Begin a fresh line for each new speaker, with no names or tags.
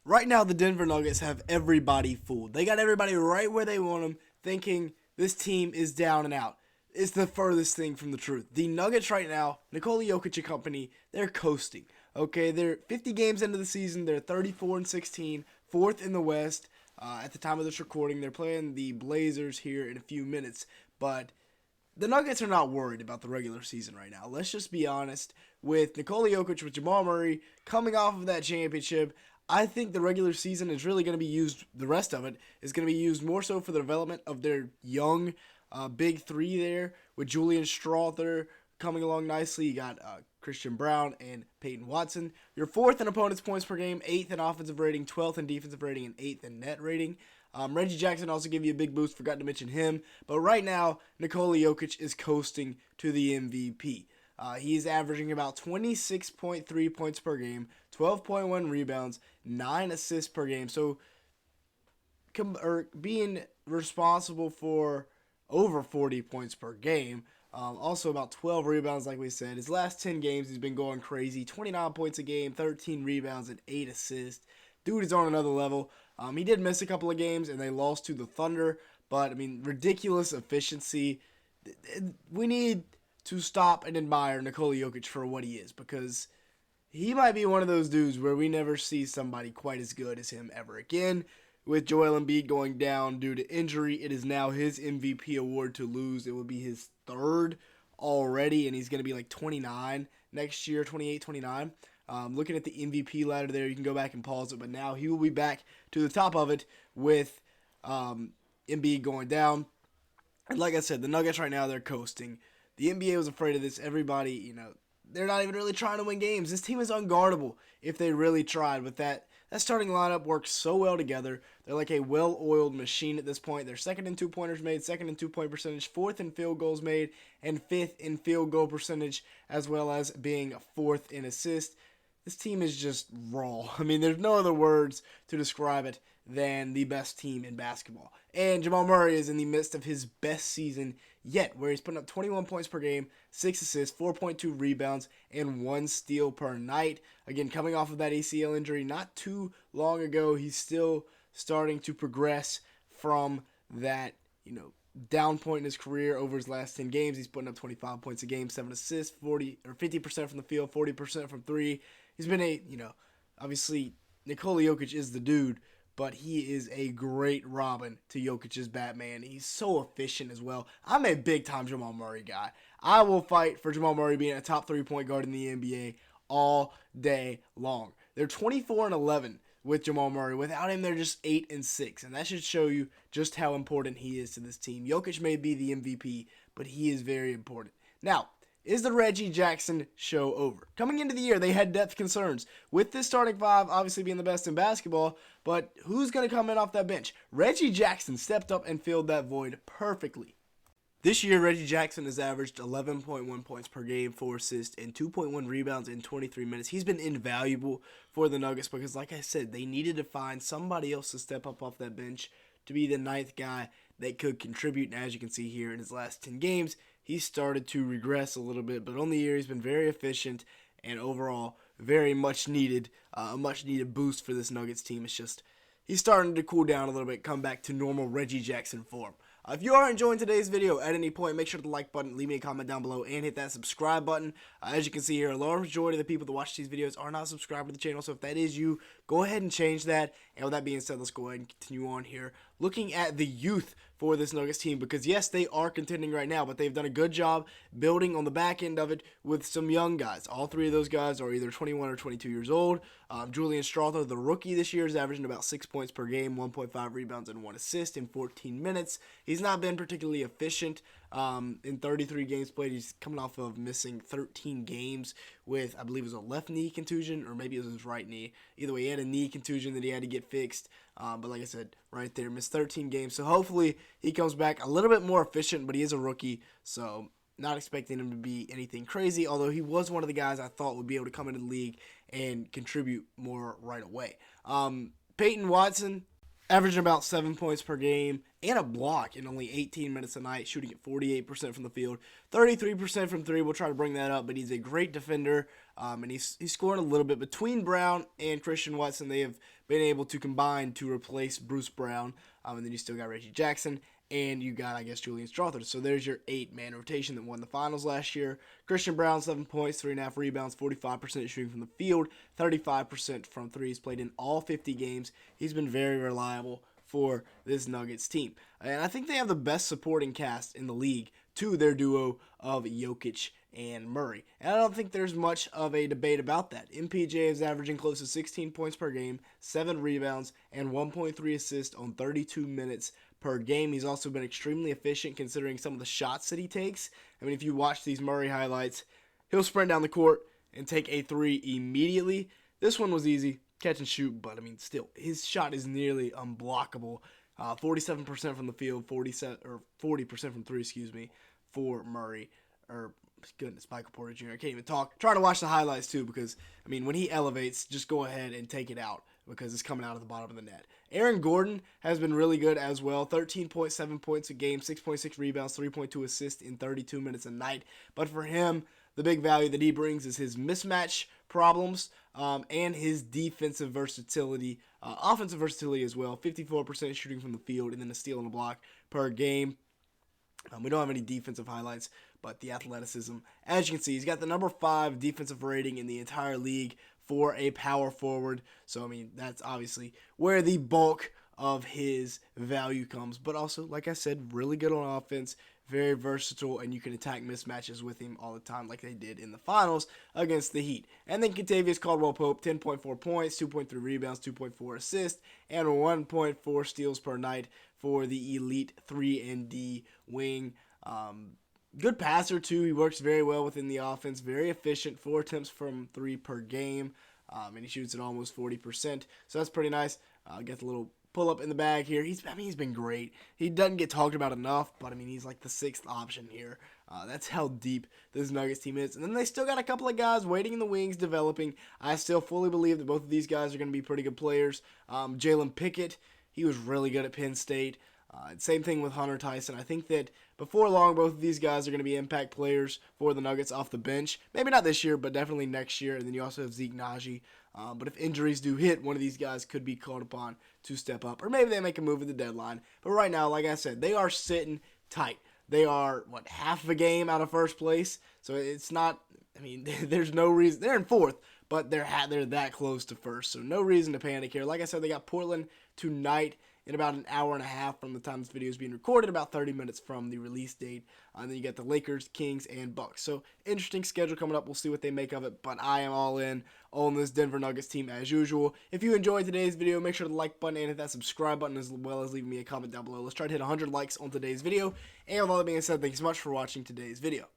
Right now, the Denver Nuggets have everybody fooled. They got everybody right where they want them, thinking this team is down and out. It's the furthest thing from the truth. The Nuggets right now, Nikola Jokic and company, they're coasting. Okay, they're 50 games into the season. They're 34 and 16, fourth in the West. At the time of this recording, they're playing the Blazers here in a few minutes. But the Nuggets are not worried about the regular season right now. Let's just be honest. With Nikola Jokic, with Jamal Murray coming off of that championship, I think the regular season is really going to be used, the rest of it is going to be used more so for the development of their young big three there, with Julian Strawther coming along nicely. You got Christian Brown and Peyton Watson. You're fourth in opponents' points per game, eighth in offensive rating, 12th in defensive rating, and eighth in net rating. Reggie Jackson also gave you a big boost, forgot to mention him. But right now, Nikola Jokic is coasting to the MVP. He's averaging about 26.3 points per game, 12.1 rebounds, 9 assists per game. So, being responsible for over 40 points per game. Also about 12 rebounds, like we said. His last 10 games, he's been going crazy. 29 points a game, 13 rebounds, and 8 assists. Dude is on another level. He did miss a couple of games, and they lost to the Thunder. But, I mean, ridiculous efficiency. We need to stop and admire Nikola Jokic for what he is, because he might be one of those dudes where we never see somebody quite as good as him ever again. With Joel Embiid going down due to injury, it is now his MVP award to lose. It would be his third already, and he's going to be like 29 next year, 28, 29. Looking at the MVP ladder there, you can go back and pause it, but now he will be back to the top of it with Embiid going down. And like I said, the Nuggets right now, they're coasting. The NBA was afraid of this. Everybody, they're not even really trying to win games. This team is unguardable if they really tried. With that starting lineup works so well together. They're like a well-oiled machine at this point. They're second in two-pointers made, second in two-point percentage, fourth in field goals made, and fifth in field goal percentage, as well as being fourth in assists. This team is just raw. I mean, there's no other words to describe it than the best team in basketball. And Jamal Murray is in the midst of his best season yet, where he's putting up 21 points per game, 6 assists, 4.2 rebounds, and 1 steal per night. Again, coming off of that ACL injury not too long ago, he's still starting to progress from that, down point in his career over his last 10 games. He's putting up 25 points a game, 7 assists, 50% from the field, 40% from three. He's been obviously, Nikola Jokic is the dude, but he is a great Robin to Jokic's Batman. He's so efficient as well. I'm a big-time Jamal Murray guy. I will fight for Jamal Murray being a top 3-point guard in the NBA all day long. They're 24 and 11 with Jamal Murray. Without him, they're just 8 and 6, and that should show you just how important he is to this team. Jokic may be the MVP, but he is very important. Now, is the Reggie Jackson show over? Coming into the year, they had depth concerns. With this starting five obviously being the best in basketball, but who's going to come in off that bench? Reggie Jackson stepped up and filled that void perfectly. This year, Reggie Jackson has averaged 11.1 points per game, 4 assists, and 2.1 rebounds in 23 minutes. He's been invaluable for the Nuggets because, like I said, they needed to find somebody else to step up off that bench to be the ninth guy that could contribute. And as you can see here in his last 10 games, he started to regress a little bit, but on the year he's been very efficient and overall very much needed, a much needed boost for this Nuggets team. It's just he's starting to cool down a little bit, come back to normal Reggie Jackson form. If you are enjoying today's video at any point, make sure to the like button, leave me a comment down below, and hit that subscribe button. As you can see here, a large majority of the people that watch these videos are not subscribed to the channel, so if that is you, go ahead and change that. And with that being said, let's go ahead and continue on here. Looking at the youth for this Nuggets team, because yes, they are contending right now, but they've done a good job building on the back end of it with some young guys. All three of those guys are either 21 or 22 years old. Julian Strawther, the rookie this year, is averaging about 6 points per game, 1.5 rebounds, and 1 assist in 14 minutes. He's not been particularly efficient in 33 games played. He's coming off of missing 13 games with, I believe it was a left knee contusion, or maybe it was his right knee. Either way, he had a knee contusion that he had to get fixed. But like I said, right there, missed 13 games. So hopefully he comes back a little bit more efficient, but he is a rookie, so not expecting him to be anything crazy, although he was one of the guys I thought would be able to come into the league and contribute more right away. Peyton Watson, averaging about 7 points per game and a block in only 18 minutes a night, shooting at 48% from the field, 33% from three. We'll try to bring that up, but he's a great defender, and he's scoring a little bit. Between Brown and Christian Watson, they have been able to combine to replace Bruce Brown. And then you still got Reggie Jackson, and you got, I guess, Julian Strawther. So there's your 8-man rotation that won the finals last year. Christian Braun, 7 points, 3.5 rebounds, 45% shooting from the field, 35% from threes, played in all 50 games. He's been very reliable for this Nuggets team. And I think they have the best supporting cast in the league to their duo of Jokic and Murray. And I don't think there's much of a debate about that. MPJ is averaging close to 16 points per game, 7 rebounds, and 1.3 assists on 32 minutes per game. He's also been extremely efficient considering some of the shots that he takes. I mean, if you watch these Murray highlights, he'll sprint down the court and take a 3 immediately. This one was easy, catch and shoot, but I mean, still, his shot is nearly unblockable. 47% from the field, 40% from 3, for Murray. Goodness, Michael Porter Jr. I can't even talk. Trying to watch the highlights too because, I mean, when he elevates, just go ahead and take it out because it's coming out of the bottom of the net. Aaron Gordon has been really good as well. 13.7 points a game, 6.6 rebounds, 3.2 assists in 32 minutes a night. But for him, the big value that he brings is his mismatch problems and his defensive versatility, offensive versatility as well. 54% shooting from the field and then a steal and a block per game. We don't have any defensive highlights, but the athleticism. As you can see, he's got the number 5 defensive rating in the entire league for a power forward. So, I mean, that's obviously where the bulk of his value comes. But also, like I said, really good on offense, very versatile, and you can attack mismatches with him all the time like they did in the finals against the Heat. And then Kentavious Caldwell-Pope, 10.4 points, 2.3 rebounds, 2.4 assists, and 1.4 steals per night for the elite 3-and-D wing. Good passer, too. He works very well within the offense. Very efficient. 4 attempts from 3 per game. And he shoots at almost 40%. So that's pretty nice. Get the little pull up in the bag here. He's been great. He doesn't get talked about enough, but I mean, he's like the 6th option here. That's how deep this Nuggets team is. And then they still got a couple of guys waiting in the wings, developing. I still fully believe that both of these guys are going to be pretty good players. Jalen Pickett, he was really good at Penn State. Same thing with Hunter Tyson. I think that before long, both of these guys are going to be impact players for the Nuggets off the bench. Maybe not this year, but definitely next year. And then you also have Zeke Naji. But if injuries do hit, one of these guys could be called upon to step up. Or maybe they make a move at the deadline. But right now, like I said, they are sitting tight. They are, half of a game out of first place. So it's not, I mean, there's no reason. They're in 4th, but they're that close to first. So no reason to panic here. Like I said, they got Portland tonight in about an hour and a half from the time this video is being recorded, about 30 minutes from the release date. And then you got the Lakers, Kings, and Bucks. So interesting schedule coming up. We'll see what they make of it, but I am all in on this Denver Nuggets team as usual. If you enjoyed today's video, make sure to like button and hit that subscribe button as well as leaving me a comment down below. Let's try to hit 100 likes on today's video. And with all that being said, thank you so much for watching today's video.